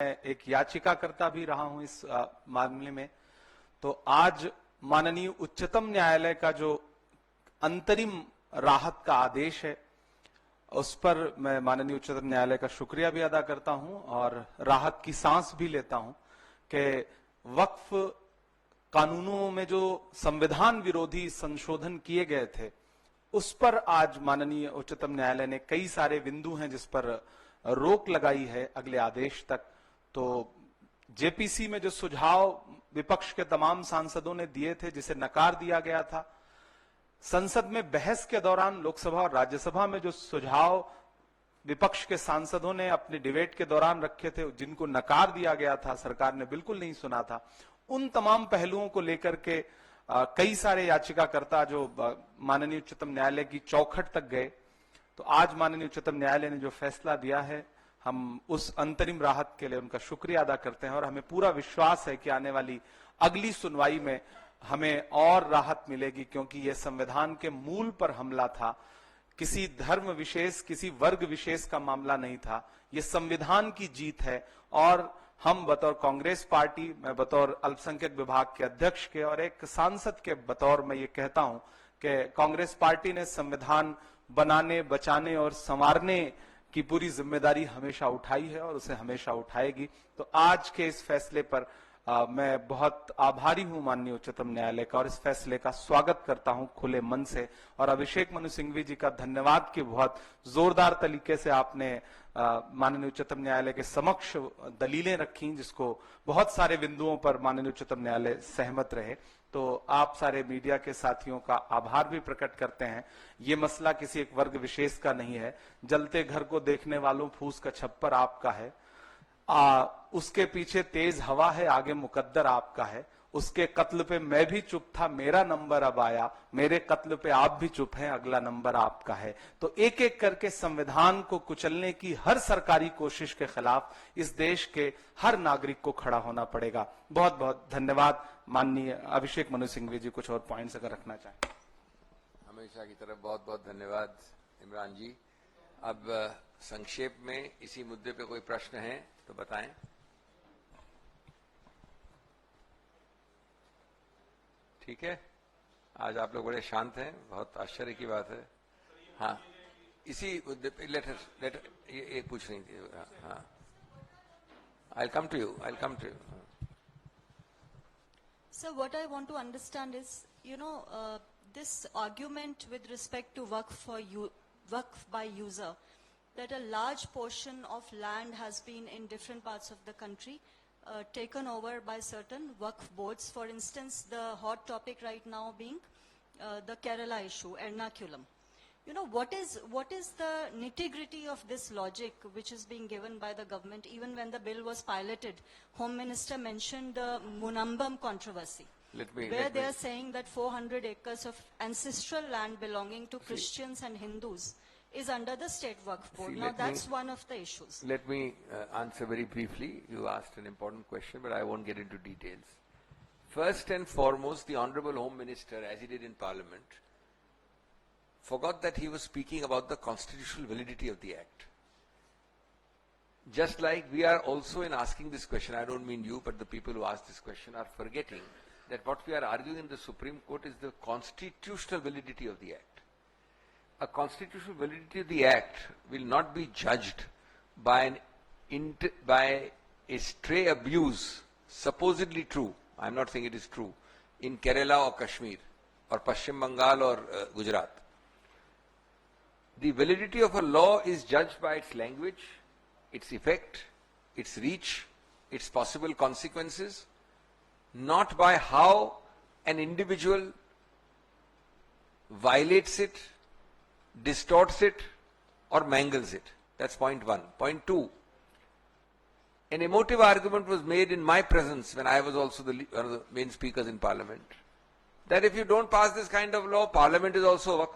मैं एक याचिकाकर्ता भी रहा हूं इस मामले में। तो आज माननीय उच्चतम न्यायालय का जो अंतरिम राहत का आदेश है, उस पर मैं माननीय उच्चतम न्यायालय का शुक्रिया भी अदा करता हूं और राहत की सांस भी लेता हूं कि वक्फ कानूनों में जो संविधान विरोधी संशोधन किए गए थे, उस पर आज माननीय उच्चतम न्यायालय ने कई सारे बिंदु हैं जिस पर रोक लगाई है अगले आदेश तक। तो जेपीसी में जो सुझाव विपक्ष के तमाम सांसदों ने दिए थे, जिसे नकार दिया गया था, संसद में बहस के दौरान लोकसभा और राज्यसभा में जो सुझाव विपक्ष के सांसदों ने अपने डिबेट के दौरान रखे थे, जिनको नकार दिया गया था, सरकार ने बिल्कुल नहीं सुना था, उन तमाम पहलुओं को लेकर के कई सारे याचिकाकर्ता जो माननीय उच्चतम न्यायालय की चौखट तक गए। तो आज माननीय उच्चतम न्यायालय ने जो फैसला दिया है, हम उस अंतरिम राहत के लिए उनका शुक्रिया अदा करते हैं और हमें पूरा विश्वास है कि आने वाली अगली सुनवाई में हमें और राहत मिलेगी, क्योंकि यह संविधान के मूल पर हमला था, किसी धर्म विशेष, किसी वर्ग विशेष का मामला नहीं था। यह संविधान की जीत है और हम बतौर कांग्रेस पार्टी, मैं बतौर अल्पसंख्यक विभाग के अध्यक्ष के और एक सांसद के बतौर मैं ये कहता हूं कि कांग्रेस पार्टी ने संविधान बनाने, बचाने और संवारने की पूरी जिम्मेदारी हमेशा उठाई है और उसे हमेशा उठाएगी। तो आज के इस फैसले पर मैं बहुत आभारी हूं माननीय उच्चतम न्यायालय का और इस फैसले का स्वागत करता हूं खुले मन से। और अभिषेक मनु सिंघवी जी का धन्यवाद कि बहुत जोरदार तरीके से आपने माननीय उच्चतम न्यायालय के समक्ष दलीलें रखी, जिसको बहुत सारे बिंदुओं पर माननीय उच्चतम न्यायालय सहमत रहे। तो आप सारे मीडिया के साथियों का आभार भी प्रकट करते हैं। ये मसला किसी एक वर्ग विशेष का नहीं है। जलते घर को देखने वालों फूस का छप्पर आपका है, उसके पीछे तेज हवा है, आगे मुकद्दर आपका है। उसके कत्ल पे मैं भी चुप था, मेरा नंबर अब आया, मेरे कत्ल पे आप भी चुप हैं, अगला नंबर आपका है। तो एक एक करके संविधान को कुचलने की हर सरकारी कोशिश के खिलाफ इस देश के हर नागरिक को खड़ा होना पड़ेगा। बहुत बहुत धन्यवाद। माननीय अभिषेक मनु सिंघवी जी कुछ और पॉइंट्स अगर रखना चाहें। हमेशा की तरफ बहुत बहुत धन्यवाद इमरान जी। अब संक्षेप में इसी मुद्दे पे कोई प्रश्न है तो बताएं। ठीक है, आज आप लोग बड़े शांत हैं, बहुत आश्चर्य की बात है। हाँ, इसी मुद्दे पे लेटर ये पूछ रही थी। हाँ, I'll come to you. So what I want to understand is, this argument with respect to waqf by user, that a large portion of land has been in different parts of the country taken over by certain waqf boards. For instance, the hot topic right now being the Kerala issue, Ernakulam. What is the nitty-gritty of this logic which is being given by the government? Even when the bill was piloted, Home Minister mentioned the Munambam controversy, where they are saying that 400 acres of ancestral land belonging to Christians and Hindus is under the state waqf board. Now that's one of the issues. Let me answer very briefly. You asked an important question, but I won't get into details. First and foremost, the Honorable Home Minister, as he did in Parliament, forgot that he was speaking about the constitutional validity of the act. Just like we are also in asking this question, I don't mean you, but the people who ask this question are forgetting that what we are arguing in the Supreme Court is the constitutional validity of the act. A constitutional validity of the act will not be judged by a stray abuse, supposedly true, I'm not saying it is true, in Kerala or Kashmir or Pashchim Bengal or Gujarat. The validity of a law is judged by its language, its effect, its reach, its possible consequences, not by how an individual violates it, distorts it, or mangles it. That's point one. Point two, an emotive argument was made in my presence when I was also one of the main speakers in Parliament, that if you don't pass this kind of law, Parliament is also waqf.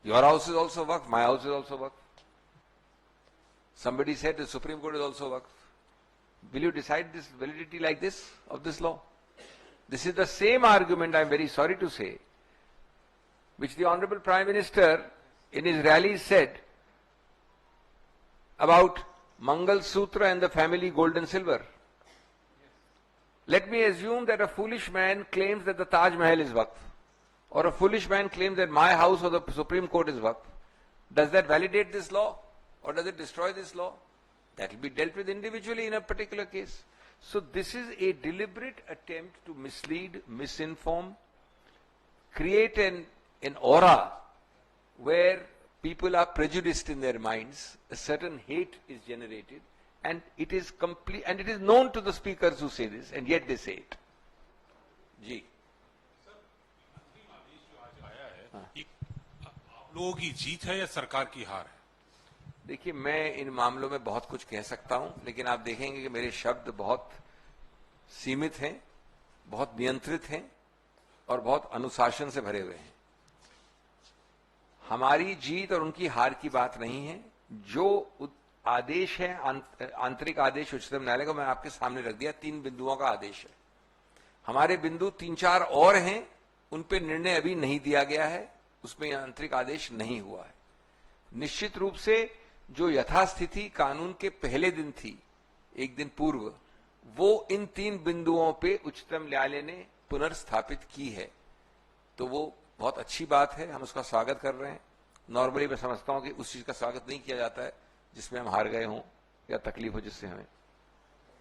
Your house is also waqf, my house is also waqf. Somebody said the Supreme Court is also waqf. Will you decide this validity like this, of this law? This is the same argument, I am very sorry to say, which the Honorable Prime Minister in his rallies said about Mangal Sutra and the family gold and silver. Let me assume that a foolish man claims that the Taj Mahal is Waqf, or a foolish man claims that my house or the Supreme Court is Waqf. Does that validate this law, or does it destroy this law? That will be dealt with individually in a particular case. So this is a deliberate attempt to mislead, misinform, create an aura where people are prejudiced in their minds, a certain hate is generated, and it is complete, and it is known to the speakers who say this, and yet they say it. जी आप लोगों की जीत है या सरकार की हार है? देखिए, मैं इन मामलों में बहुत कुछ कह सकता हूं, लेकिन आप देखेंगे कि मेरे शब्द बहुत सीमित हैं, बहुत नियंत्रित हैं और बहुत अनुशासन से भरे हुए हैं। हमारी जीत और उनकी हार की बात नहीं है। जो आदेश है, आंतरिक आदेश उच्चतम न्यायालय को मैं आपके सामने रख दिया, 3 बिंदुओं का आदेश है। हमारे बिंदु 3-4 और हैं, उन पे निर्णय अभी नहीं दिया गया है, उसमें आंतरिक आदेश नहीं हुआ है। निश्चित रूप से जो यथास्थिति कानून के पहले दिन थी, एक दिन पूर्व, वो इन 3 बिंदुओं पे उच्चतम न्यायालय ने पुनर्स्थापित की है, तो वो बहुत अच्छी बात है, हम उसका स्वागत कर रहे हैं। नॉर्मली मैं समझता हूं कि उस चीज का स्वागत नहीं किया जाता है जिसमें हम हार गए हों या तकलीफ हो जिससे हमें